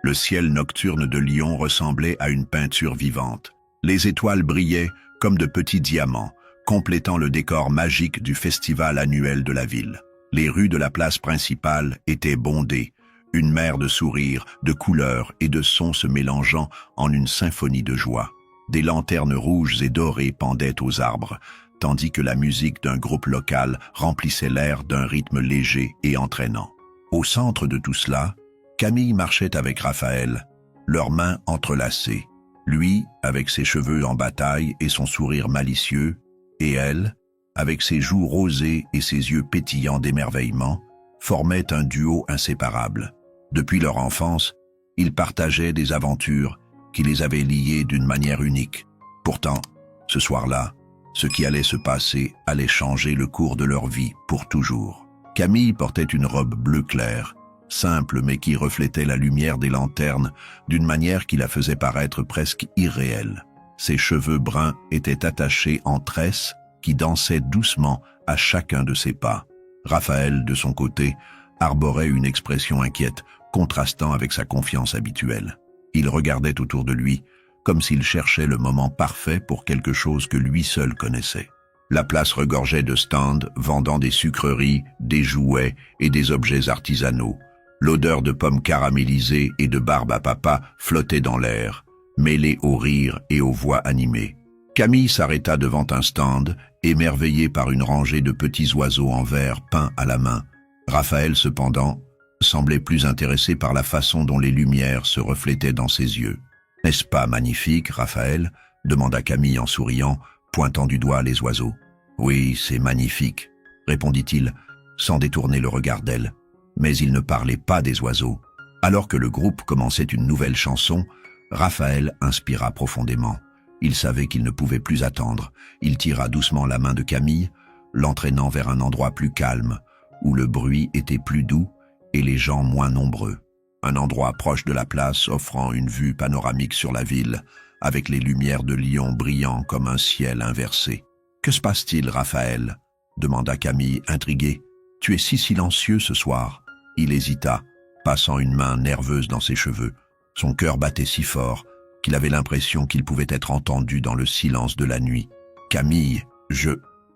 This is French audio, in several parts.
Le ciel nocturne de Lyon ressemblait à une peinture vivante. Les étoiles brillaient comme de petits diamants, complétant le décor magique du festival annuel de la ville. Les rues de la place principale étaient bondées, une mer de sourires, de couleurs et de sons se mélangeant en une symphonie de joie. Des lanternes rouges et dorées pendaient aux arbres, tandis que la musique d'un groupe local remplissait l'air d'un rythme léger et entraînant. Au centre de tout cela, Camille marchait avec Raphaël, leurs mains entrelacées, lui avec ses cheveux en bataille et son sourire malicieux, et elle, avec ses joues rosées et ses yeux pétillants d'émerveillement, formaient un duo inséparable. Depuis leur enfance, ils partageaient des aventures qui les avaient liés d'une manière unique. Pourtant, ce soir-là, ce qui allait se passer allait changer le cours de leur vie pour toujours. Camille portait une robe bleu clair, simple mais qui reflétait la lumière des lanternes d'une manière qui la faisait paraître presque irréelle. Ses cheveux bruns étaient attachés en tresses qui dansaient doucement à chacun de ses pas. Raphaël, de son côté, arborait une expression inquiète, contrastant avec sa confiance habituelle. Il regardait autour de lui, comme s'il cherchait le moment parfait pour quelque chose que lui seul connaissait. La place regorgeait de stands vendant des sucreries, des jouets et des objets artisanaux. L'odeur de pommes caramélisées et de barbe à papa flottait dans l'air, mêlée aux rires et aux voix animées. Camille s'arrêta devant un stand, émerveillé par une rangée de petits oiseaux en verre peints à la main. Raphaël, cependant, semblait plus intéressé par la façon dont les lumières se reflétaient dans ses yeux. « N'est-ce pas magnifique, Raphaël ?» demanda Camille en souriant, pointant du doigt les oiseaux. « Oui, c'est magnifique », répondit-il, sans détourner le regard d'elle. Mais il ne parlait pas des oiseaux. Alors que le groupe commençait une nouvelle chanson, Raphaël inspira profondément. Il savait qu'il ne pouvait plus attendre. Il tira doucement la main de Camille, l'entraînant vers un endroit plus calme, où le bruit était plus doux et les gens moins nombreux. Un endroit proche de la place offrant une vue panoramique sur la ville, avec les lumières de Lyon brillant comme un ciel inversé. « Que se passe-t-il, Raphaël ?» demanda Camille, intriguée. « Tu es si silencieux ce soir. » Il hésita, passant une main nerveuse dans ses cheveux. Son cœur battait si fort qu'il avait l'impression qu'il pouvait être entendu dans le silence de la nuit. « Camille,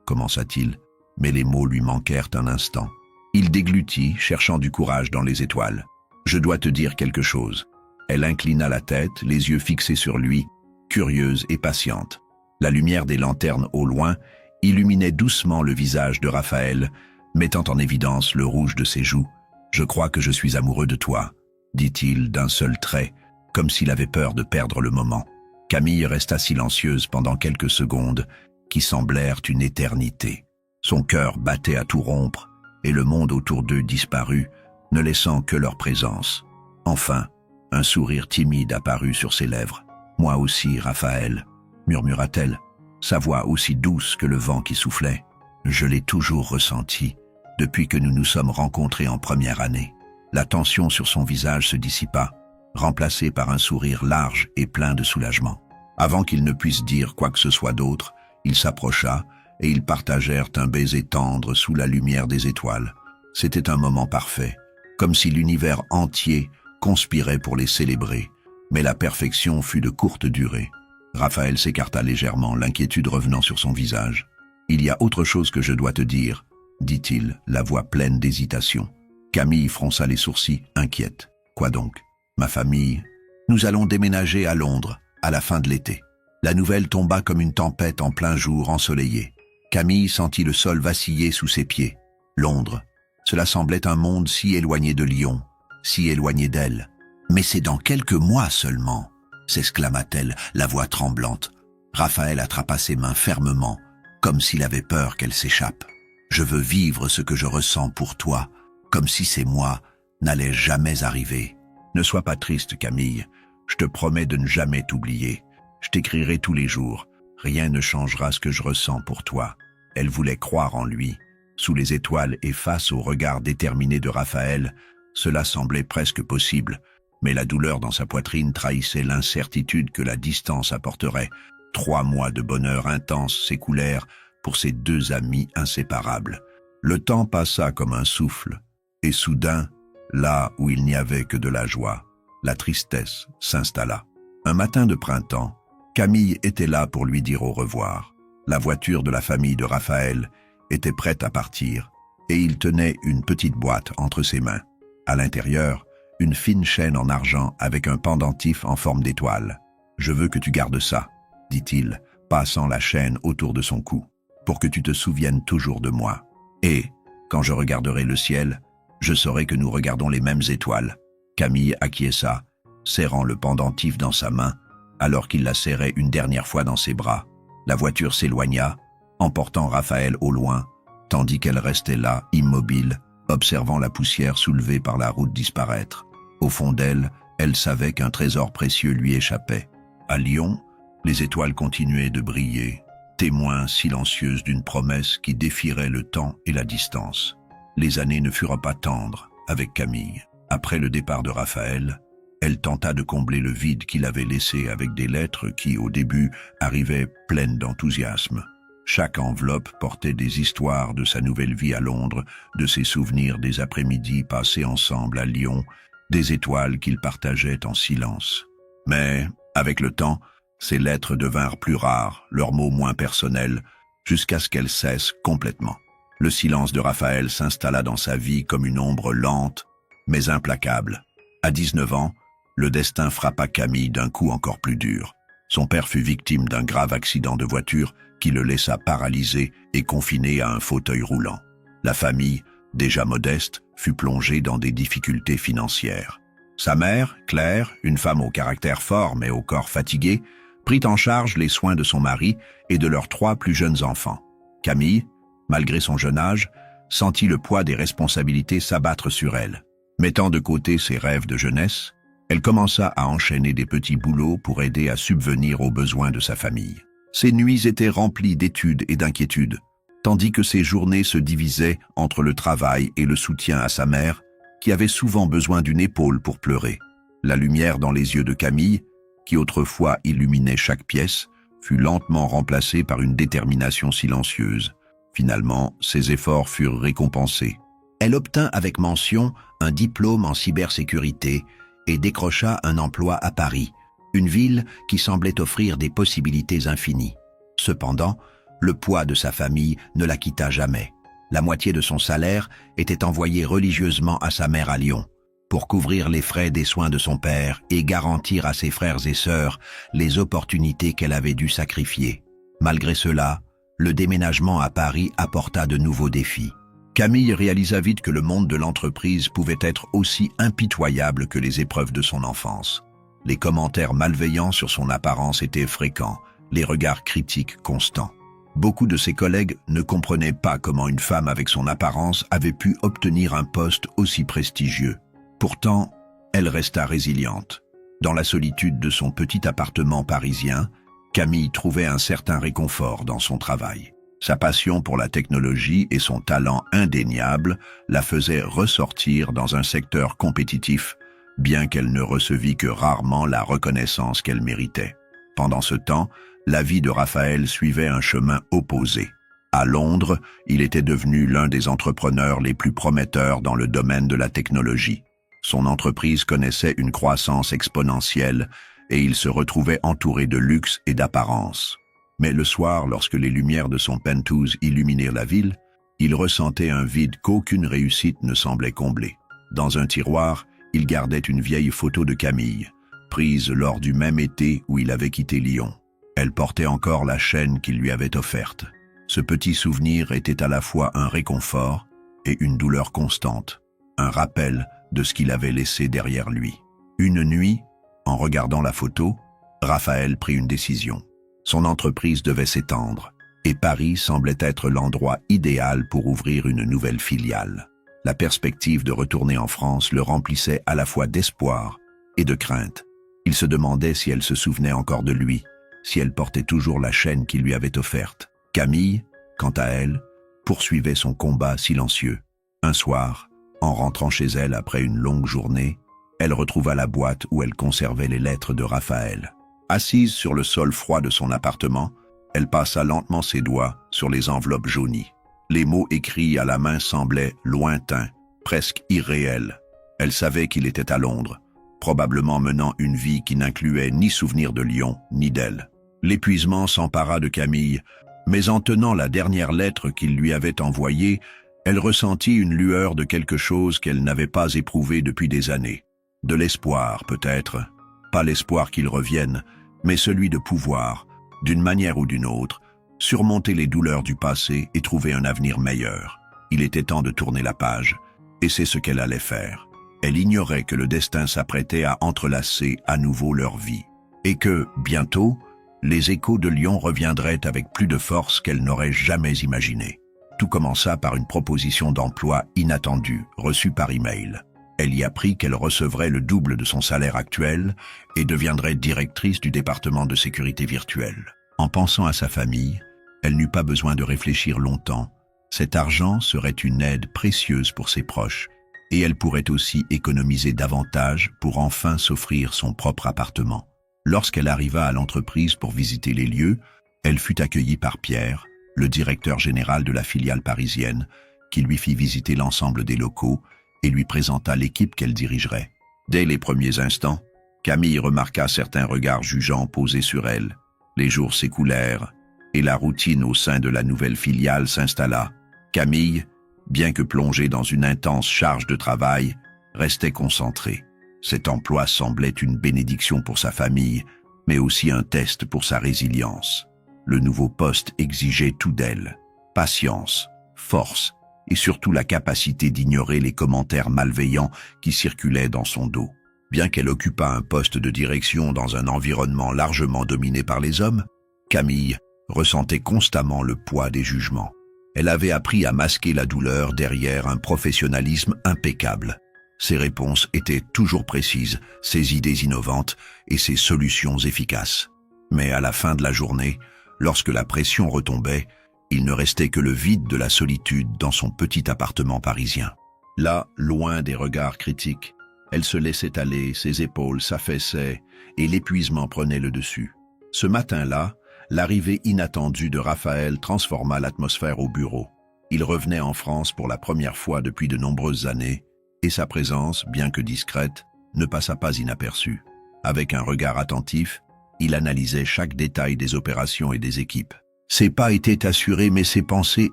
commença-t-il, mais les mots lui manquèrent un instant. Il déglutit, cherchant du courage dans les étoiles. « Je dois te dire quelque chose. » Elle inclina la tête, les yeux fixés sur lui, curieuse et patiente. La lumière des lanternes au loin illuminait doucement le visage de Raphaël, mettant en évidence le rouge de ses joues. « Je crois que je suis amoureux de toi, » dit-il d'un seul trait, comme s'il avait peur de perdre le moment. Camille resta silencieuse pendant quelques secondes, qui semblèrent une éternité. Son cœur battait à tout rompre, et le monde autour d'eux disparut, ne laissant que leur présence. Enfin, un sourire timide apparut sur ses lèvres. « Moi aussi, Raphaël » murmura-t-elle, sa voix aussi douce que le vent qui soufflait. « Je l'ai toujours ressenti, depuis que nous nous sommes rencontrés en première année. » La tension sur son visage se dissipa, remplacée par un sourire large et plein de soulagement. Avant qu'il ne puisse dire quoi que ce soit d'autre, il s'approcha et ils partagèrent un baiser tendre sous la lumière des étoiles. C'était un moment parfait, comme si l'univers entier conspirait pour les célébrer, mais la perfection fut de courte durée. Raphaël s'écarta légèrement, l'inquiétude revenant sur son visage. « Il y a autre chose que je dois te dire, » dit-il, la voix pleine d'hésitation. Camille fronça les sourcils, inquiète. « Quoi donc ? » ?»« Ma famille. Nous allons déménager à Londres, à la fin de l'été. » La nouvelle tomba comme une tempête en plein jour ensoleillé. Camille sentit le sol vaciller sous ses pieds. Londres. Cela semblait un monde si éloigné de Lyon, si éloigné d'elle. « Mais c'est dans quelques mois seulement !» s'exclama-t-elle, la voix tremblante. Raphaël attrapa ses mains fermement, comme s'il avait peur qu'elle s'échappe. « Je veux vivre ce que je ressens pour toi, comme si ces mois n'allaient jamais arriver. Ne sois pas triste, Camille. Je te promets de ne jamais t'oublier. Je t'écrirai tous les jours. Rien ne changera ce que je ressens pour toi. » Elle voulait croire en lui. Sous les étoiles et face au regard déterminé de Raphaël, cela semblait presque possible, mais la douleur dans sa poitrine trahissait l'incertitude que la distance apporterait. 3 mois de bonheur intense s'écoulèrent pour ces deux amis inséparables. Le temps passa comme un souffle, et soudain, là où il n'y avait que de la joie, La tristesse s'installa. Un matin de printemps, Camille était là pour lui dire au revoir. La voiture de la famille de Raphaël était prête à partir et il tenait une petite boîte entre ses mains. À l'intérieur, une fine chaîne en argent avec un pendentif en forme d'étoile. « Je veux que tu gardes ça, » dit-il, passant la chaîne autour de son cou, « pour que tu te souviennes toujours de moi. Et, quand je regarderai le ciel, je saurai que nous regardons les mêmes étoiles. » Camille acquiesça, serrant le pendentif dans sa main, alors qu'il la serrait une dernière fois dans ses bras. La voiture s'éloigna, emportant Raphaël au loin, tandis qu'elle restait là, immobile, observant la poussière soulevée par la route disparaître. Au fond d'elle, elle savait qu'un trésor précieux lui échappait. À Lyon, les étoiles continuaient de briller, témoins silencieuses d'une promesse qui défierait le temps et la distance. Les années ne furent pas tendres avec Camille. Après le départ de Raphaël, elle tenta de combler le vide qu'il avait laissé avec des lettres qui, au début, arrivaient pleines d'enthousiasme. Chaque enveloppe portait des histoires de sa nouvelle vie à Londres, de ses souvenirs des après-midi passés ensemble à Lyon, des étoiles qu'ils partageaient en silence. Mais, avec le temps, ces lettres devinrent plus rares, leurs mots moins personnels, jusqu'à ce qu'elles cessent complètement. Le silence de Raphaël s'installa dans sa vie comme une ombre lente, mais implacable. À 19 ans, le destin frappa Camille d'un coup encore plus dur. Son père fut victime d'un grave accident de voiture qui le laissa paralysé et confiné à un fauteuil roulant. La famille, déjà modeste, fut plongée dans des difficultés financières. Sa mère, Claire, une femme au caractère fort mais au corps fatigué, prit en charge les soins de son mari et de leurs 3 plus jeunes enfants. Camille, malgré son jeune âge, sentit le poids des responsabilités s'abattre sur elle. Mettant de côté ses rêves de jeunesse, elle commença à enchaîner des petits boulots pour aider à subvenir aux besoins de sa famille. Ses nuits étaient remplies d'études et d'inquiétudes, tandis que ses journées se divisaient entre le travail et le soutien à sa mère, qui avait souvent besoin d'une épaule pour pleurer. La lumière dans les yeux de Camille, qui autrefois illuminait chaque pièce, fut lentement remplacée par une détermination silencieuse. Finalement, ses efforts furent récompensés. Elle obtint avec mention un diplôme en cybersécurité et décrocha un emploi à Paris, une ville qui semblait offrir des possibilités infinies. Cependant, le poids de sa famille ne la quitta jamais. La moitié de son salaire était envoyée religieusement à sa mère à Lyon, pour couvrir les frais des soins de son père et garantir à ses frères et sœurs les opportunités qu'elle avait dû sacrifier. Malgré cela, le déménagement à Paris apporta de nouveaux défis. Camille réalisa vite que le monde de l'entreprise pouvait être aussi impitoyable que les épreuves de son enfance. Les commentaires malveillants sur son apparence étaient fréquents, les regards critiques constants. Beaucoup de ses collègues ne comprenaient pas comment une femme avec son apparence avait pu obtenir un poste aussi prestigieux. Pourtant, elle resta résiliente. Dans la solitude de son petit appartement parisien, Camille trouvait un certain réconfort dans son travail. Sa passion pour la technologie et son talent indéniable la faisaient ressortir dans un secteur compétitif, bien qu'elle ne recevît que rarement la reconnaissance qu'elle méritait. Pendant ce temps, la vie de Raphaël suivait un chemin opposé. À Londres, il était devenu l'un des entrepreneurs les plus prometteurs dans le domaine de la technologie. Son entreprise connaissait une croissance exponentielle et il se retrouvait entouré de luxe et d'apparence. Mais le soir, lorsque les lumières de son penthouse illuminèrent la ville, il ressentait un vide qu'aucune réussite ne semblait combler. Dans un tiroir, il gardait une vieille photo de Camille, prise lors du même été où il avait quitté Lyon. Elle portait encore la chaîne qu'il lui avait offerte. Ce petit souvenir était à la fois un réconfort et une douleur constante, un rappel de ce qu'il avait laissé derrière lui. Une nuit, en regardant la photo, Raphaël prit une décision. Son entreprise devait s'étendre, et Paris semblait être l'endroit idéal pour ouvrir une nouvelle filiale. La perspective de retourner en France le remplissait à la fois d'espoir et de crainte. Il se demandait si elle se souvenait encore de lui, si elle portait toujours la chaîne qu'il lui avait offerte. Camille, quant à elle, poursuivait son combat silencieux. Un soir, en rentrant chez elle après une longue journée, elle retrouva la boîte où elle conservait les lettres de Raphaël. Assise sur le sol froid de son appartement, elle passa lentement ses doigts sur les enveloppes jaunies. Les mots écrits à la main semblaient lointains, presque irréels. Elle savait qu'il était à Londres, probablement menant une vie qui n'incluait ni souvenir de Lyon, ni d'elle. L'épuisement s'empara de Camille, mais en tenant la dernière lettre qu'il lui avait envoyée, elle ressentit une lueur de quelque chose qu'elle n'avait pas éprouvé depuis des années. De l'espoir, peut-être. Pas l'espoir qu'il revienne, mais celui de pouvoir, d'une manière ou d'une autre, surmonter les douleurs du passé et trouver un avenir meilleur. Il était temps de tourner la page, et c'est ce qu'elle allait faire. Elle ignorait que le destin s'apprêtait à entrelacer à nouveau leur vie, et que, bientôt, les échos de Lyon reviendraient avec plus de force qu'elle n'aurait jamais imaginé. Tout commença par une proposition d'emploi inattendue, reçue par email. Elle y apprit qu'elle recevrait le double de son salaire actuel et deviendrait directrice du département de sécurité virtuelle. En pensant à sa famille, elle n'eut pas besoin de réfléchir longtemps. Cet argent serait une aide précieuse pour ses proches, et elle pourrait aussi économiser davantage pour enfin s'offrir son propre appartement. Lorsqu'elle arriva à l'entreprise pour visiter les lieux, elle fut accueillie par Pierre, le directeur général de la filiale parisienne, qui lui fit visiter l'ensemble des locaux et lui présenta l'équipe qu'elle dirigerait. Dès les premiers instants, Camille remarqua certains regards jugeants posés sur elle. Les jours s'écoulèrent et la routine au sein de la nouvelle filiale s'installa. Camille, bien que plongée dans une intense charge de travail, restait concentrée. Cet emploi semblait une bénédiction pour sa famille, mais aussi un test pour sa résilience. Le nouveau poste exigeait tout d'elle: patience, force et surtout la capacité d'ignorer les commentaires malveillants qui circulaient dans son dos. Bien qu'elle occupât un poste de direction dans un environnement largement dominé par les hommes, Camille ressentait constamment le poids des jugements. Elle avait appris à masquer la douleur derrière un professionnalisme impeccable. Ses réponses étaient toujours précises, ses idées innovantes et ses solutions efficaces. Mais à la fin de la journée, lorsque la pression retombait, il ne restait que le vide de la solitude dans son petit appartement parisien. Là, loin des regards critiques, elle se laissait aller, ses épaules s'affaissaient et l'épuisement prenait le dessus. Ce matin-là, l'arrivée inattendue de Raphaël transforma l'atmosphère au bureau. Il revenait en France pour la première fois depuis de nombreuses années, et sa présence, bien que discrète, ne passa pas inaperçue. Avec un regard attentif, il analysait chaque détail des opérations et des équipes. Ses pas étaient assurés, mais ses pensées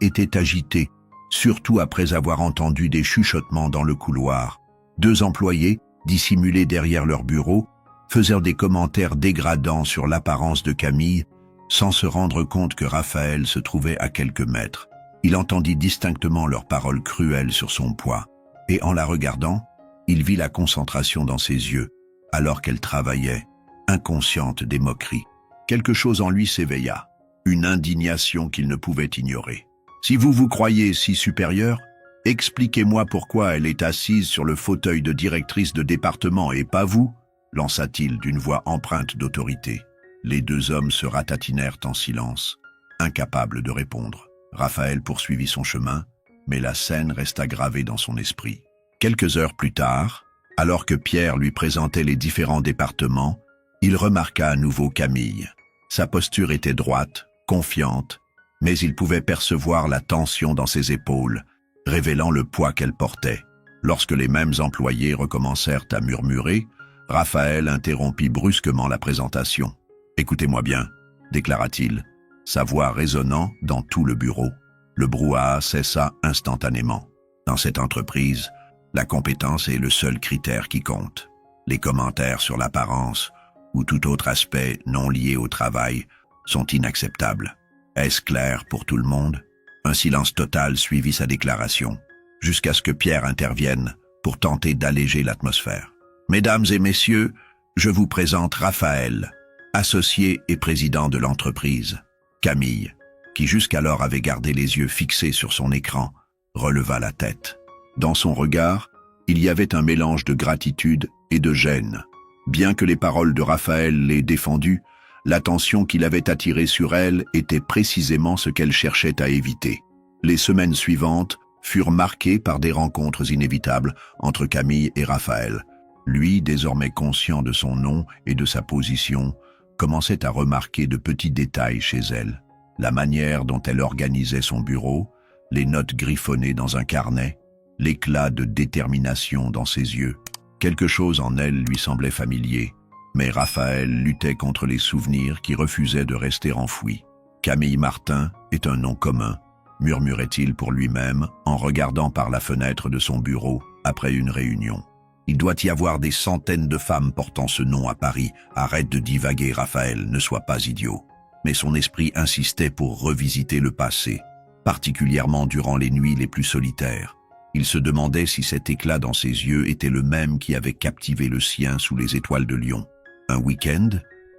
étaient agitées, surtout après avoir entendu des chuchotements dans le couloir. Deux employés, dissimulés derrière leur bureau, faisaient des commentaires dégradants sur l'apparence de Camille, sans se rendre compte que Raphaël se trouvait à quelques mètres. Il entendit distinctement leurs paroles cruelles sur son poids, et en la regardant, il vit la concentration dans ses yeux, alors qu'elle travaillait, inconsciente des moqueries. Quelque chose en lui s'éveilla, une indignation qu'il ne pouvait ignorer. « Si vous vous croyez si supérieur, expliquez-moi pourquoi elle est assise sur le fauteuil de directrice de département et pas vous ?» lança-t-il d'une voix empreinte d'autorité. Les deux hommes se ratatinèrent en silence, incapables de répondre. Raphaël poursuivit son chemin, mais la scène resta gravée dans son esprit. Quelques heures plus tard, alors que Pierre lui présentait les différents départements, il remarqua à nouveau Camille. Sa posture était droite, confiante, mais il pouvait percevoir la tension dans ses épaules, révélant le poids qu'elle portait. Lorsque les mêmes employés recommencèrent à murmurer, Raphaël interrompit brusquement la présentation. « Écoutez-moi bien », déclara-t-il, sa voix résonnant dans tout le bureau. Le brouhaha cessa instantanément. Dans cette entreprise, la compétence est le seul critère qui compte. Les commentaires sur l'apparence ou tout autre aspect non lié au travail sont inacceptables. Est-ce clair pour tout le monde? Un silence total suivit sa déclaration, jusqu'à ce que Pierre intervienne pour tenter d'alléger l'atmosphère. « Mesdames et messieurs, je vous présente Raphaël, associé et président de l'entreprise. » Camille, qui jusqu'alors avait gardé les yeux fixés sur son écran, releva la tête. Dans son regard, il y avait un mélange de gratitude et de gêne. Bien que les paroles de Raphaël l'aient défendue, l'attention qu'il avait attirée sur elle était précisément ce qu'elle cherchait à éviter. Les semaines suivantes furent marquées par des rencontres inévitables entre Camille et Raphaël. Lui, désormais conscient de son nom et de sa position, commençait à remarquer de petits détails chez elle. La manière dont elle organisait son bureau, les notes griffonnées dans un carnet, l'éclat de détermination dans ses yeux. Quelque chose en elle lui semblait familier, mais Raphaël luttait contre les souvenirs qui refusaient de rester enfouis. Camille Martin est un nom commun, murmurait-il pour lui-même en regardant par la fenêtre de son bureau après une réunion. Il doit y avoir des centaines de femmes portant ce nom à Paris. Arrête de divaguer, Raphaël, ne sois pas idiot. Mais son esprit insistait pour revisiter le passé, particulièrement durant les nuits les plus solitaires. Il se demandait si cet éclat dans ses yeux était le même qui avait captivé le sien sous les étoiles de Lyon. Un week-end,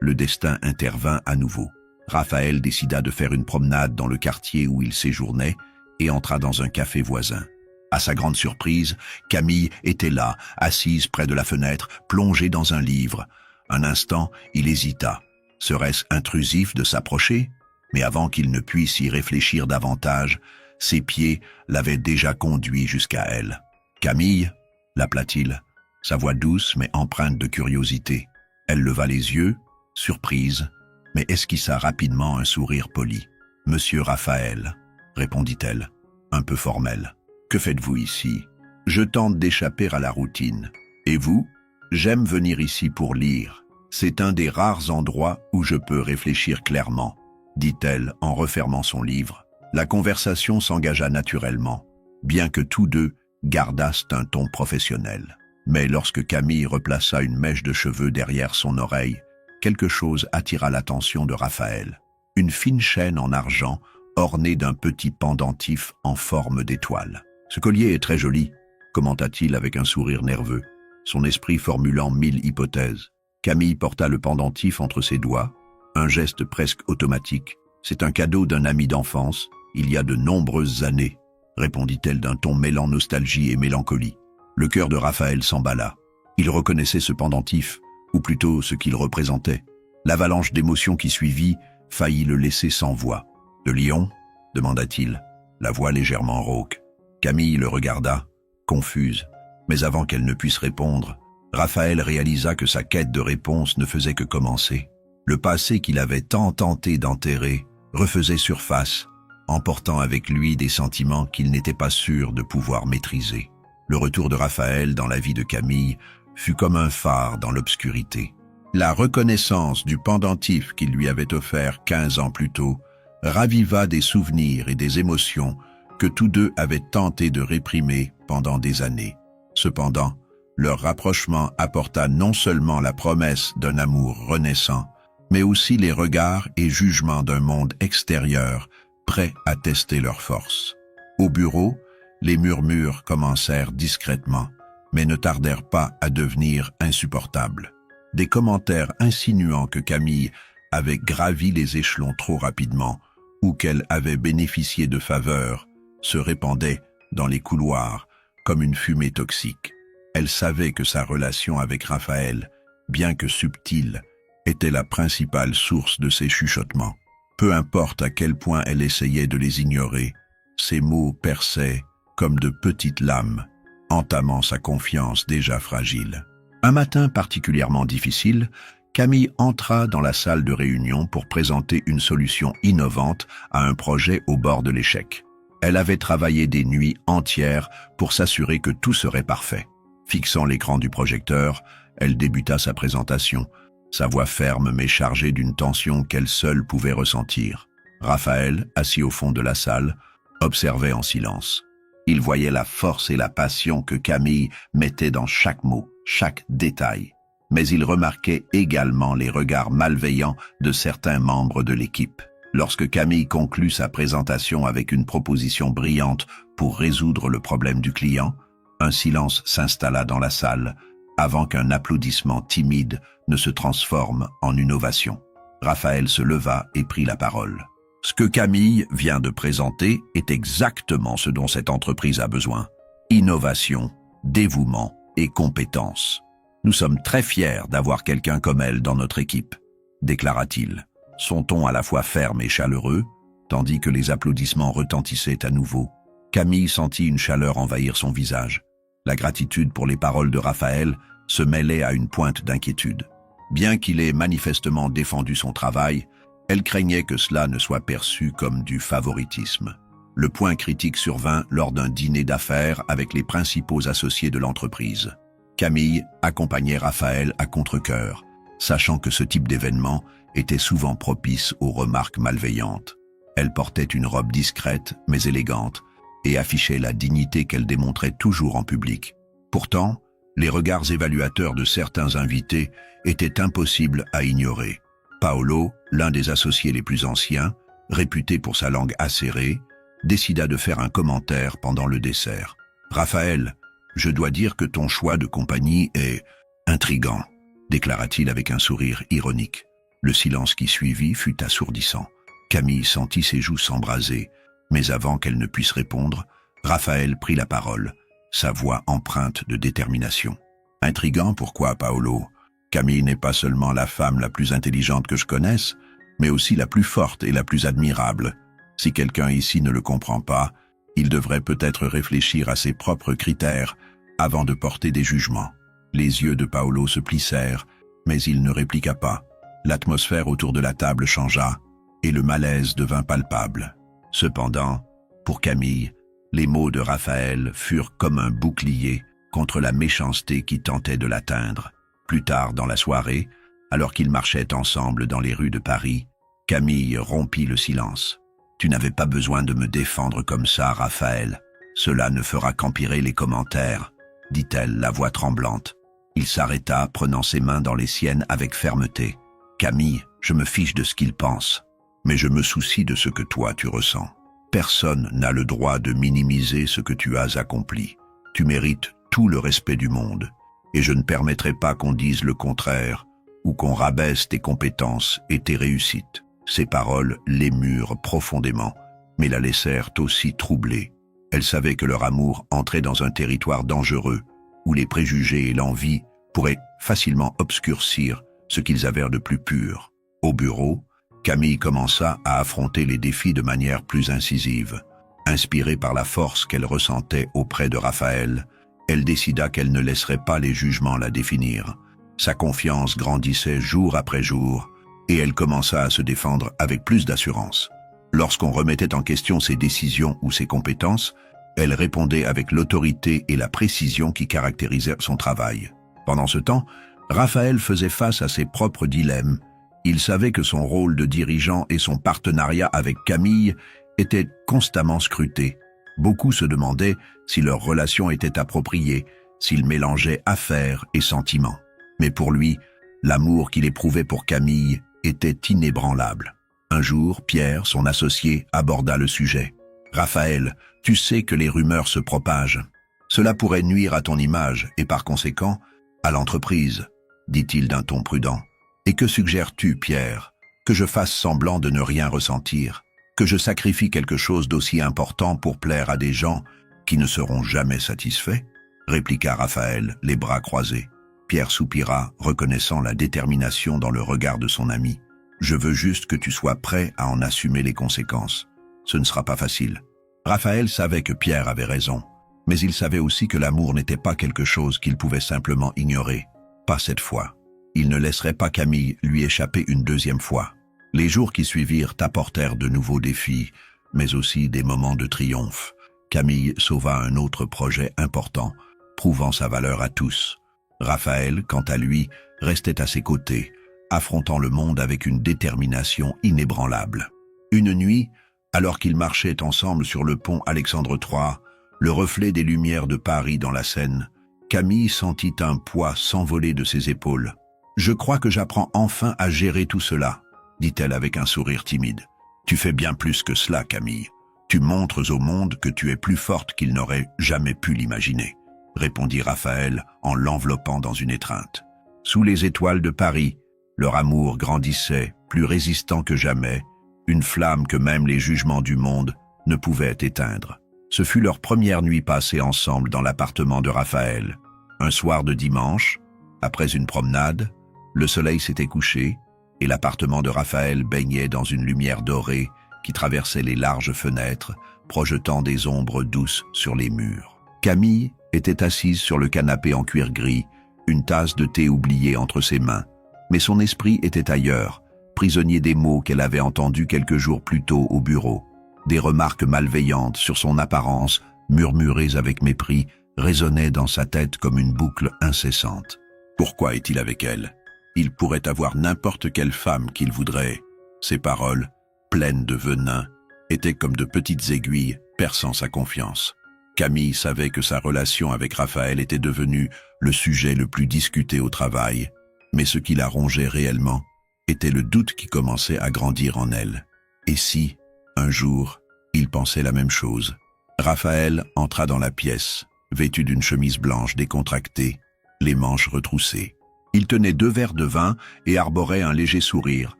le destin intervint à nouveau. Raphaël décida de faire une promenade dans le quartier où il séjournait et entra dans un café voisin. À sa grande surprise, Camille était là, assise près de la fenêtre, plongée dans un livre. Un instant, il hésita. Serait-ce intrusif de s'approcher? Mais avant qu'il ne puisse y réfléchir davantage, ses pieds l'avaient déjà conduit jusqu'à elle. « Camille » l'appela-t-il, sa voix douce mais empreinte de curiosité. Elle leva les yeux, surprise, mais esquissa rapidement un sourire poli. « Monsieur Raphaël » répondit-elle, un peu formelle. « Que faites-vous ici? Je tente d'échapper à la routine. Et vous? J'aime venir ici pour lire. C'est un des rares endroits où je peux réfléchir clairement, » dit-elle en refermant son livre. La conversation s'engagea naturellement, bien que tous deux gardassent un ton professionnel. Mais lorsque Camille replaça une mèche de cheveux derrière son oreille, quelque chose attira l'attention de Raphaël. Une fine chaîne en argent ornée d'un petit pendentif en forme d'étoile. « Ce collier est très joli », commenta-t-il avec un sourire nerveux, son esprit formulant 1000 hypothèses. Camille porta le pendentif entre ses doigts, un geste presque automatique. « C'est un cadeau d'un ami d'enfance, il y a de nombreuses années », répondit-elle d'un ton mêlant nostalgie et mélancolie. Le cœur de Raphaël s'emballa. Il reconnaissait ce pendentif, ou plutôt ce qu'il représentait. L'avalanche d'émotions qui suivit faillit le laisser sans voix. « De Lyon ?» demanda-t-il, la voix légèrement rauque. Camille le regarda, confuse, mais avant qu'elle ne puisse répondre, Raphaël réalisa que sa quête de réponse ne faisait que commencer. Le passé qu'il avait tant tenté d'enterrer refaisait surface, emportant avec lui des sentiments qu'il n'était pas sûr de pouvoir maîtriser. Le retour de Raphaël dans la vie de Camille fut comme un phare dans l'obscurité. La reconnaissance du pendentif qu'il lui avait offert 15 ans plus tôt raviva des souvenirs et des émotions que tous deux avaient tenté de réprimer pendant des années. Cependant, leur rapprochement apporta non seulement la promesse d'un amour renaissant, mais aussi les regards et jugements d'un monde extérieur prêt à tester leur force. Au bureau, les murmures commencèrent discrètement, mais ne tardèrent pas à devenir insupportables. Des commentaires insinuant que Camille avait gravi les échelons trop rapidement ou qu'elle avait bénéficié de faveurs se répandaient dans les couloirs comme une fumée toxique. Elle savait que sa relation avec Raphaël, bien que subtile, était la principale source de ses chuchotements. Peu importe à quel point elle essayait de les ignorer, ses mots perçaient comme de petites lames, entamant sa confiance déjà fragile. Un matin particulièrement difficile, Camille entra dans la salle de réunion pour présenter une solution innovante à un projet au bord de l'échec. Elle avait travaillé des nuits entières pour s'assurer que tout serait parfait. Fixant l'écran du projecteur, elle débuta sa présentation, sa voix ferme mais chargée d'une tension qu'elle seule pouvait ressentir. Raphaël, assis au fond de la salle, observait en silence. Il voyait la force et la passion que Camille mettait dans chaque mot, chaque détail. Mais il remarquait également les regards malveillants de certains membres de l'équipe. Lorsque Camille conclut sa présentation avec une proposition brillante pour résoudre le problème du client, un silence s'installa dans la salle avant qu'un applaudissement timide ne se transforme en une ovation. Raphaël se leva et prit la parole. « Ce que Camille vient de présenter est exactement ce dont cette entreprise a besoin. Innovation, dévouement et compétence. Nous sommes très fiers d'avoir quelqu'un comme elle dans notre équipe, » déclara-t-il, son ton à la fois ferme et chaleureux, tandis que les applaudissements retentissaient à nouveau. Camille sentit une chaleur envahir son visage. La gratitude pour les paroles de Raphaël se mêlait à une pointe d'inquiétude. Bien qu'il ait manifestement défendu son travail, elle craignait que cela ne soit perçu comme du favoritisme. Le point critique survint lors d'un dîner d'affaires avec les principaux associés de l'entreprise. Camille accompagnait Raphaël à contre-cœur, sachant que ce type d'événement était souvent propice aux remarques malveillantes. Elle portait une robe discrète mais élégante et affichait la dignité qu'elle démontrait toujours en public. Pourtant, les regards évaluateurs de certains invités étaient impossibles à ignorer. Paolo, l'un des associés les plus anciens, réputé pour sa langue acérée, décida de faire un commentaire pendant le dessert. « Raphaël, je dois dire que ton choix de compagnie est intrigant », déclara-t-il avec un sourire ironique. Le silence qui suivit fut assourdissant. Camille sentit ses joues s'embraser, mais avant qu'elle ne puisse répondre, Raphaël prit la parole, sa voix empreinte de détermination. « Intrigant, pourquoi, Paolo ? Camille n'est pas seulement la femme la plus intelligente que je connaisse, mais aussi la plus forte et la plus admirable. Si quelqu'un ici ne le comprend pas, il devrait peut-être réfléchir à ses propres critères avant de porter des jugements. » Les yeux de Paolo se plissèrent, mais il ne répliqua pas. L'atmosphère autour de la table changea, et le malaise devint palpable. Cependant, pour Camille, les mots de Raphaël furent comme un bouclier contre la méchanceté qui tentait de l'atteindre. Plus tard dans la soirée, alors qu'ils marchaient ensemble dans les rues de Paris, Camille rompit le silence. « Tu n'avais pas besoin de me défendre comme ça, Raphaël. Cela ne fera qu'empirer les commentaires, » dit-elle, la voix tremblante. Il s'arrêta, prenant ses mains dans les siennes avec fermeté. « Camille, je me fiche de ce qu'il pense, mais je me soucie de ce que toi tu ressens. Personne n'a le droit de minimiser ce que tu as accompli. Tu mérites tout le respect du monde, et je ne permettrai pas qu'on dise le contraire ou qu'on rabaisse tes compétences et tes réussites. » Ces paroles l'émurent profondément, mais la laissèrent aussi troublée. Elle savait que leur amour entrait dans un territoire dangereux, où les préjugés et l'envie pourraient facilement obscurcir ce qu'ils avaient de plus pur. Au bureau, Camille commença à affronter les défis de manière plus incisive. Inspirée par la force qu'elle ressentait auprès de Raphaël, elle décida qu'elle ne laisserait pas les jugements la définir. Sa confiance grandissait jour après jour, et elle commença à se défendre avec plus d'assurance. Lorsqu'on remettait en question ses décisions ou ses compétences, elle répondait avec l'autorité et la précision qui caractérisaient son travail. Pendant ce temps, Raphaël faisait face à ses propres dilemmes. Il savait que son rôle de dirigeant et son partenariat avec Camille étaient constamment scrutés. Beaucoup se demandaient si leur relation était appropriée, s'ils mélangeaient affaires et sentiments. Mais pour lui, l'amour qu'il éprouvait pour Camille était inébranlable. Un jour, Pierre, son associé, aborda le sujet. « Raphaël, tu sais que les rumeurs se propagent. Cela pourrait nuire à ton image et par conséquent à l'entreprise, » dit-il d'un ton prudent. « Et que suggères-tu, Pierre? Que je fasse semblant de ne rien ressentir? Que je sacrifie quelque chose d'aussi important pour plaire à des gens qui ne seront jamais satisfaits ?» répliqua Raphaël, les bras croisés. Pierre soupira, reconnaissant la détermination dans le regard de son ami. « Je veux juste que tu sois prêt à en assumer les conséquences. Ce ne sera pas facile. » Raphaël savait que Pierre avait raison, mais il savait aussi que l'amour n'était pas quelque chose qu'il pouvait simplement ignorer. Pas cette fois. Il ne laisserait pas Camille lui échapper une deuxième fois. Les jours qui suivirent apportèrent de nouveaux défis, mais aussi des moments de triomphe. Camille sauva un autre projet important, prouvant sa valeur à tous. Raphaël, quant à lui, restait à ses côtés, affrontant le monde avec une détermination inébranlable. Une nuit, alors qu'ils marchaient ensemble sur le pont Alexandre III, le reflet des lumières de Paris dans la Seine, Camille sentit un poids s'envoler de ses épaules. « Je crois que j'apprends enfin à gérer tout cela », dit-elle avec un sourire timide. « Tu fais bien plus que cela, Camille. Tu montres au monde que tu es plus forte qu'il n'aurait jamais pu l'imaginer. » répondit Raphaël en l'enveloppant dans une étreinte. Sous les étoiles de Paris, leur amour grandissait, plus résistant que jamais, une flamme que même les jugements du monde ne pouvaient éteindre. Ce fut leur première nuit passée ensemble dans l'appartement de Raphaël. Un soir de dimanche, après une promenade, le soleil s'était couché et l'appartement de Raphaël baignait dans une lumière dorée qui traversait les larges fenêtres, projetant des ombres douces sur les murs. Camille était assise sur le canapé en cuir gris, une tasse de thé oubliée entre ses mains. Mais son esprit était ailleurs, prisonnier des mots qu'elle avait entendus quelques jours plus tôt au bureau. Des remarques malveillantes sur son apparence, murmurées avec mépris, résonnait dans sa tête comme une boucle incessante. Pourquoi est-il avec elle? Il pourrait avoir n'importe quelle femme qu'il voudrait. Ses paroles, pleines de venin, étaient comme de petites aiguilles perçant sa confiance. Camille savait que sa relation avec Raphaël était devenue le sujet le plus discuté au travail, mais ce qui la rongeait réellement était le doute qui commençait à grandir en elle. Et si, un jour, il pensait la même chose? Raphaël entra dans la pièce, vêtu d'une chemise blanche décontractée, les manches retroussées. Il tenait 2 verres de vin et arborait un léger sourire,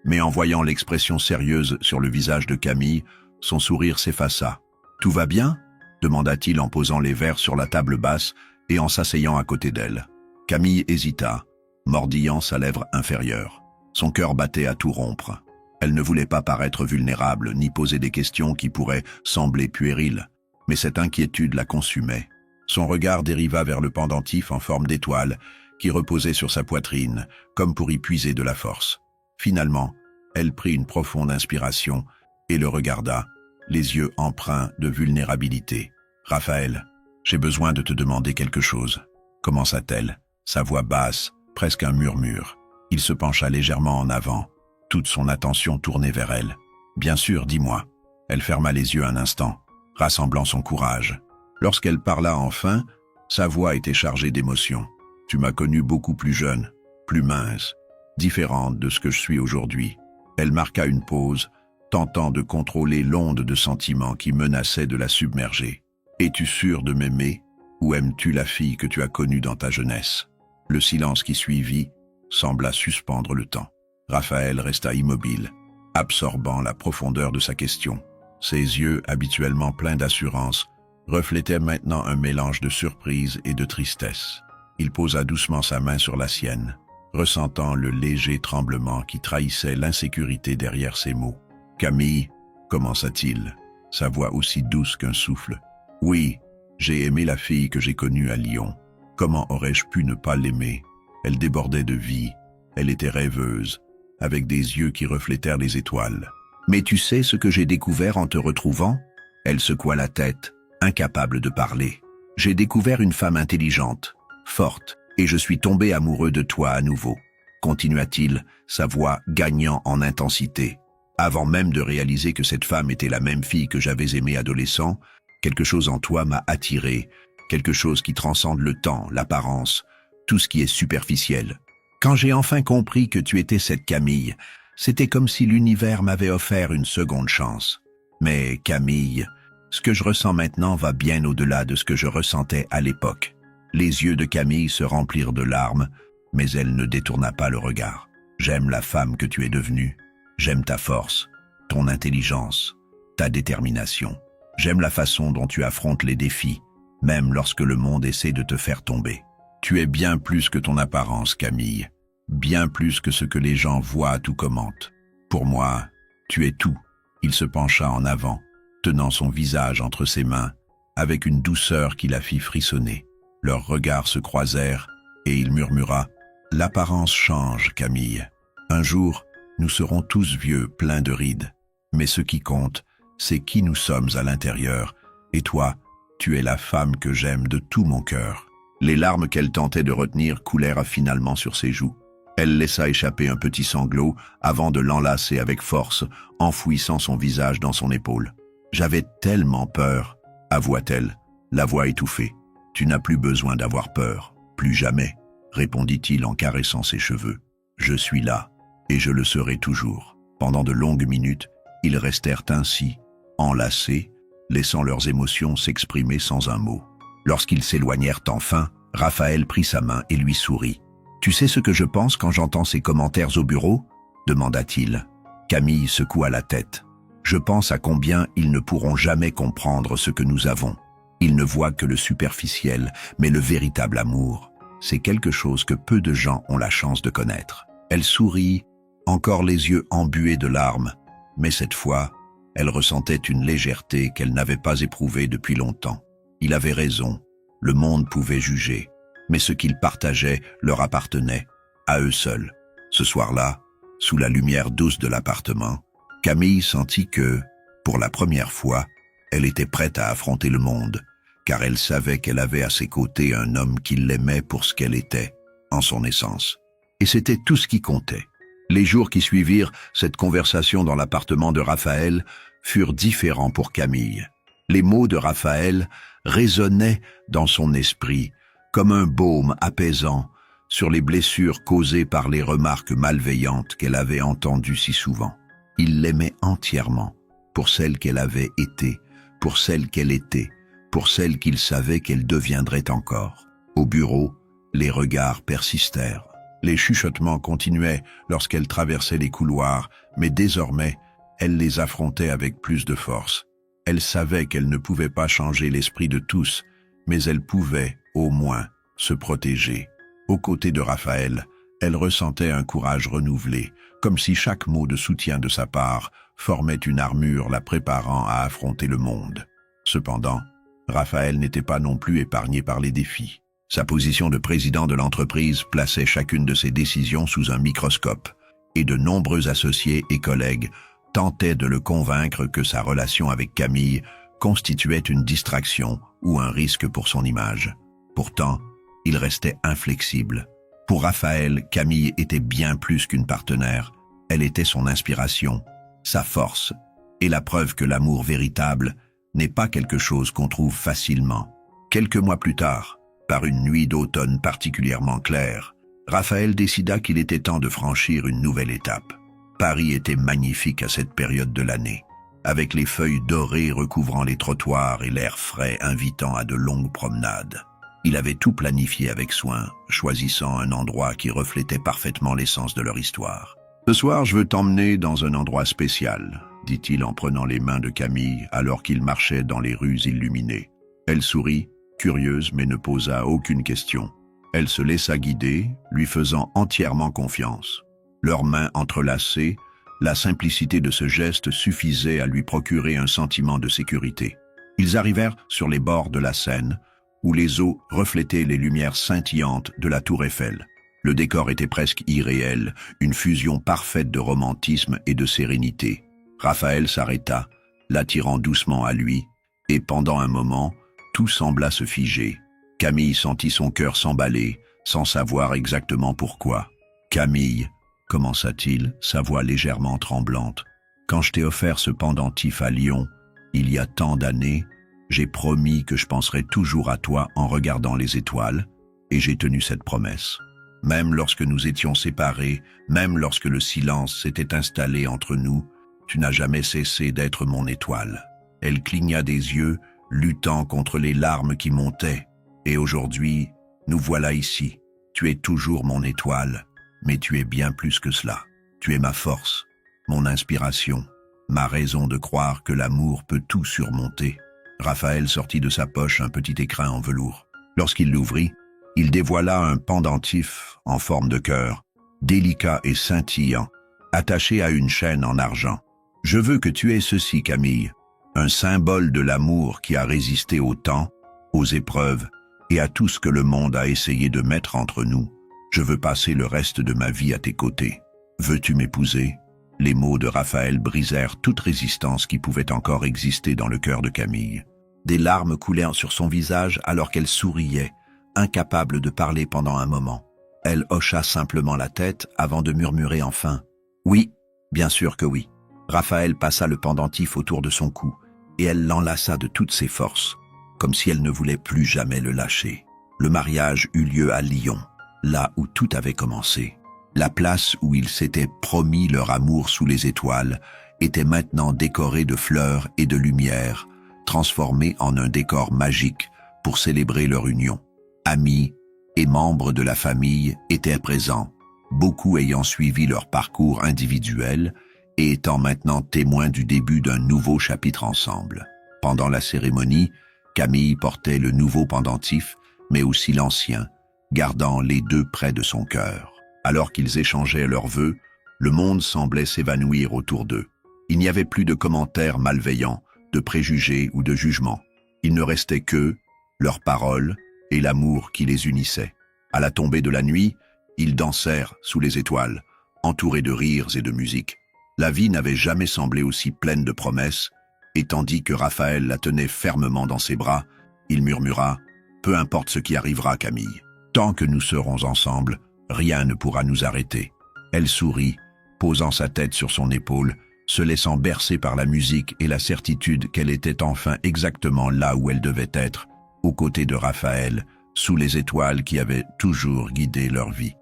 mais en voyant l'expression sérieuse sur le visage de Camille, son sourire s'effaça. « Tout va bien ?» demanda-t-il en posant les verres sur la table basse et en s'asseyant à côté d'elle. Camille hésita, mordillant sa lèvre inférieure. Son cœur battait à tout rompre. Elle ne voulait pas paraître vulnérable, ni poser des questions qui pourraient sembler puériles, mais cette inquiétude la consumait. Son regard dériva vers le pendentif en forme d'étoile qui reposait sur sa poitrine, comme pour y puiser de la force. Finalement, elle prit une profonde inspiration et le regarda, les yeux empreints de vulnérabilité. « Raphaël, j'ai besoin de te demander quelque chose. » commença-t-elle, sa voix basse, presque un murmure. Il se pencha légèrement en avant, toute son attention tournée vers elle. « Bien sûr, dis-moi. » Elle ferma les yeux un instant, rassemblant son courage. Lorsqu'elle parla enfin, sa voix était chargée d'émotion. « Tu m'as connue beaucoup plus jeune, plus mince, différente de ce que je suis aujourd'hui. » Elle marqua une pause, tentant de contrôler l'onde de sentiments qui menaçait de la submerger. « Es-tu sûre de m'aimer, ou aimes-tu la fille que tu as connue dans ta jeunesse ?» Le silence qui suivit sembla suspendre le temps. Raphaël resta immobile, absorbant la profondeur de sa question. Ses yeux, habituellement pleins d'assurance, reflétaient maintenant un mélange de surprise et de tristesse. Il posa doucement sa main sur la sienne, ressentant le léger tremblement qui trahissait l'insécurité derrière ses mots. « Camille, commença-t-il, sa voix aussi douce qu'un souffle. « Oui, j'ai aimé la fille que j'ai connue à Lyon. Comment aurais-je pu ne pas l'aimer? Elle débordait de vie, elle était rêveuse, avec des yeux qui reflétèrent les étoiles. Mais tu sais ce que j'ai découvert en te retrouvant? » Elle secoua la tête, incapable de parler. « J'ai découvert une femme intelligente, forte, et je suis tombé amoureux de toi à nouveau, » continua-t-il, sa voix gagnant en intensité. Avant même de réaliser que cette femme était la même fille que j'avais aimée adolescent, quelque chose en toi m'a attiré, quelque chose qui transcende le temps, l'apparence, tout ce qui est superficiel. Quand j'ai enfin compris que tu étais cette Camille, c'était comme si l'univers m'avait offert une seconde chance. Mais Camille, ce que je ressens maintenant va bien au-delà de ce que je ressentais à l'époque. Les yeux de Camille se remplirent de larmes, mais elle ne détourna pas le regard. J'aime la femme que tu es devenue. J'aime ta force, ton intelligence, ta détermination. J'aime la façon dont tu affrontes les défis, même lorsque le monde essaie de te faire tomber. Tu es bien plus que ton apparence, Camille. Bien plus que ce que les gens voient ou commentent. Pour moi, tu es tout. » Il se pencha en avant, tenant son visage entre ses mains, avec une douceur qui la fit frissonner. Leurs regards se croisèrent, et il murmura « L'apparence change, Camille. Un jour, nous serons tous vieux, pleins de rides. Mais ce qui compte, c'est qui nous sommes à l'intérieur. Et toi, tu es la femme que j'aime de tout mon cœur. » Les larmes qu'elle tentait de retenir coulèrent finalement sur ses joues. Elle laissa échapper un petit sanglot avant de l'enlacer avec force, enfouissant son visage dans son épaule. « J'avais tellement peur, » avoua-t-elle, la voix étouffée. « Tu n'as plus besoin d'avoir peur, plus jamais, » répondit-il en caressant ses cheveux. « Je suis là, et je le serai toujours. » Pendant de longues minutes, ils restèrent ainsi, enlacés, laissant leurs émotions s'exprimer sans un mot. Lorsqu'ils s'éloignèrent enfin, Raphaël prit sa main et lui sourit. « Tu sais ce que je pense quand j'entends ces commentaires au bureau ?» demanda-t-il. Camille secoua la tête. « Je pense à combien ils ne pourront jamais comprendre ce que nous avons. Ils ne voient que le superficiel, mais le véritable amour, c'est quelque chose que peu de gens ont la chance de connaître. » Elle sourit, encore les yeux embués de larmes, mais cette fois, elle ressentait une légèreté qu'elle n'avait pas éprouvée depuis longtemps. Il avait raison, le monde pouvait juger, mais ce qu'ils partageaient leur appartenait, à eux seuls. Ce soir-là, sous la lumière douce de l'appartement, Camille sentit que, pour la première fois, elle était prête à affronter le monde, car elle savait qu'elle avait à ses côtés un homme qui l'aimait pour ce qu'elle était, en son essence. Et c'était tout ce qui comptait. Les jours qui suivirent cette conversation dans l'appartement de Raphaël furent différents pour Camille. Les mots de Raphaël résonnaient dans son esprit comme un baume apaisant sur les blessures causées par les remarques malveillantes qu'elle avait entendues si souvent. Il l'aimait entièrement, pour celle qu'elle avait été, pour celle qu'elle était, pour celle qu'il savait qu'elle deviendrait encore. Au bureau, les regards persistèrent. Les chuchotements continuaient lorsqu'elle traversait les couloirs, mais désormais, elle les affrontait avec plus de force. Elle savait qu'elle ne pouvait pas changer l'esprit de tous, mais elle pouvait, au moins, se protéger. Aux côtés de Raphaël, elle ressentait un courage renouvelé, comme si chaque mot de soutien de sa part formait une armure la préparant à affronter le monde. Cependant, Raphaël n'était pas non plus épargné par les défis. Sa position de président de l'entreprise plaçait chacune de ses décisions sous un microscope, et de nombreux associés et collègues tentaient de le convaincre que sa relation avec Camille constituait une distraction ou un risque pour son image. Pourtant, il restait inflexible. Pour Raphaël, Camille était bien plus qu'une partenaire. Elle était son inspiration, sa force, et la preuve que l'amour véritable n'est pas quelque chose qu'on trouve facilement. Quelques mois plus tard, par une nuit d'automne particulièrement claire, Raphaël décida qu'il était temps de franchir une nouvelle étape. Paris était magnifique à cette période de l'année, avec les feuilles dorées recouvrant les trottoirs et l'air frais invitant à de longues promenades. Il avait tout planifié avec soin, choisissant un endroit qui reflétait parfaitement l'essence de leur histoire. « Ce soir, je veux t'emmener dans un endroit spécial », dit-il en prenant les mains de Camille alors qu'ils marchaient dans les rues illuminées. Elle sourit, curieuse mais ne posa aucune question. Elle se laissa guider, lui faisant entièrement confiance. Leurs mains entrelacées, la simplicité de ce geste suffisait à lui procurer un sentiment de sécurité. Ils arrivèrent sur les bords de la Seine, où les eaux reflétaient les lumières scintillantes de la tour Eiffel. Le décor était presque irréel, une fusion parfaite de romantisme et de sérénité. Raphaël s'arrêta, l'attirant doucement à lui, et pendant un moment, tout sembla se figer. Camille sentit son cœur s'emballer, sans savoir exactement pourquoi. « Camille », commença-t-il, sa voix légèrement tremblante, « quand je t'ai offert ce pendentif à Lyon, il y a tant d'années, j'ai promis que je penserais toujours à toi en regardant les étoiles, et j'ai tenu cette promesse. Même lorsque nous étions séparés, même lorsque le silence s'était installé entre nous, tu n'as jamais cessé d'être mon étoile. » Elle cligna des yeux, luttant contre les larmes qui montaient. « Et aujourd'hui, nous voilà ici. Tu es toujours mon étoile, mais tu es bien plus que cela. Tu es ma force, mon inspiration, ma raison de croire que l'amour peut tout surmonter. » Raphaël sortit de sa poche un petit écrin en velours. Lorsqu'il l'ouvrit, il dévoila un pendentif en forme de cœur, délicat et scintillant, attaché à une chaîne en argent. « Je veux que tu aies ceci, Camille, un symbole de l'amour qui a résisté au temps, aux épreuves et à tout ce que le monde a essayé de mettre entre nous. Je veux passer le reste de ma vie à tes côtés. Veux-tu m'épouser ?» Les mots de Raphaël brisèrent toute résistance qui pouvait encore exister dans le cœur de Camille. Des larmes coulèrent sur son visage alors qu'elle souriait, incapable de parler pendant un moment. Elle hocha simplement la tête avant de murmurer enfin « Oui, bien sûr que oui. » Raphaël passa le pendentif autour de son cou et elle l'enlaça de toutes ses forces, comme si elle ne voulait plus jamais le lâcher. Le mariage eut lieu à Lyon, là où tout avait commencé. La place où ils s'étaient promis leur amour sous les étoiles était maintenant décorée de fleurs et de lumière, transformée en un décor magique pour célébrer leur union. Amis et membres de la famille étaient présents, beaucoup ayant suivi leur parcours individuel et étant maintenant témoins du début d'un nouveau chapitre ensemble. Pendant la cérémonie, Camille portait le nouveau pendentif, mais aussi l'ancien, gardant les deux près de son cœur. Alors qu'ils échangeaient leurs vœux, le monde semblait s'évanouir autour d'eux. Il n'y avait plus de commentaires malveillants, de préjugés ou de jugements. Il ne restait que leurs paroles et l'amour qui les unissait. À la tombée de la nuit, ils dansèrent sous les étoiles, entourés de rires et de musique. La vie n'avait jamais semblé aussi pleine de promesses, et tandis que Raphaël la tenait fermement dans ses bras, Il murmura, « Peu importe ce qui arrivera, Camille. Tant que nous serons ensemble, rien ne pourra nous arrêter. » Elle sourit, posant sa tête sur son épaule, se laissant bercer par la musique et la certitude qu'elle était enfin exactement là où elle devait être, aux côtés de Raphaël, sous les étoiles qui avaient toujours guidé leur vie.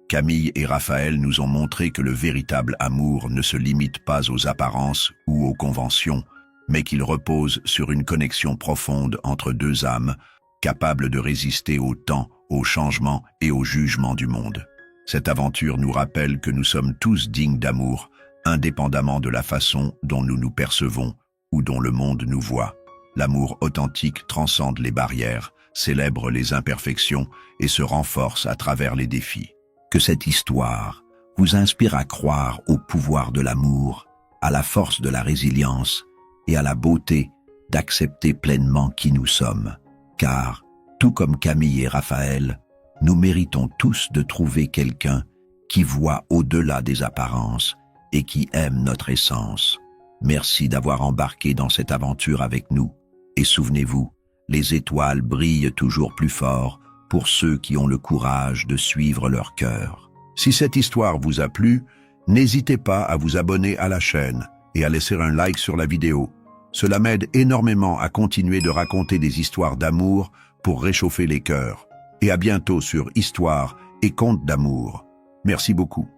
Camille et Raphaël nous ont montré que le véritable amour ne se limite pas aux apparences ou aux conventions, mais qu'il repose sur une connexion profonde entre deux âmes, capables de résister au temps, au changement et au jugement du monde. Cette aventure nous rappelle que nous sommes tous dignes d'amour, indépendamment de la façon dont nous nous percevons ou dont le monde nous voit. L'amour authentique transcende les barrières, célèbre les imperfections et se renforce à travers les défis. Que cette histoire vous inspire à croire au pouvoir de l'amour, à la force de la résilience et à la beauté d'accepter pleinement qui nous sommes. Car, tout comme Camille et Raphaël, nous méritons tous de trouver quelqu'un qui voit au-delà des apparences et qui aime notre essence. Merci d'avoir embarqué dans cette aventure avec nous. Et souvenez-vous, les étoiles brillent toujours plus fort pour ceux qui ont le courage de suivre leur cœur. Si cette histoire vous a plu, n'hésitez pas à vous abonner à la chaîne et à laisser un like sur la vidéo. Cela m'aide énormément à continuer de raconter des histoires d'amour pour réchauffer les cœurs. Et à bientôt sur Histoire et Contes d'amour. Merci beaucoup.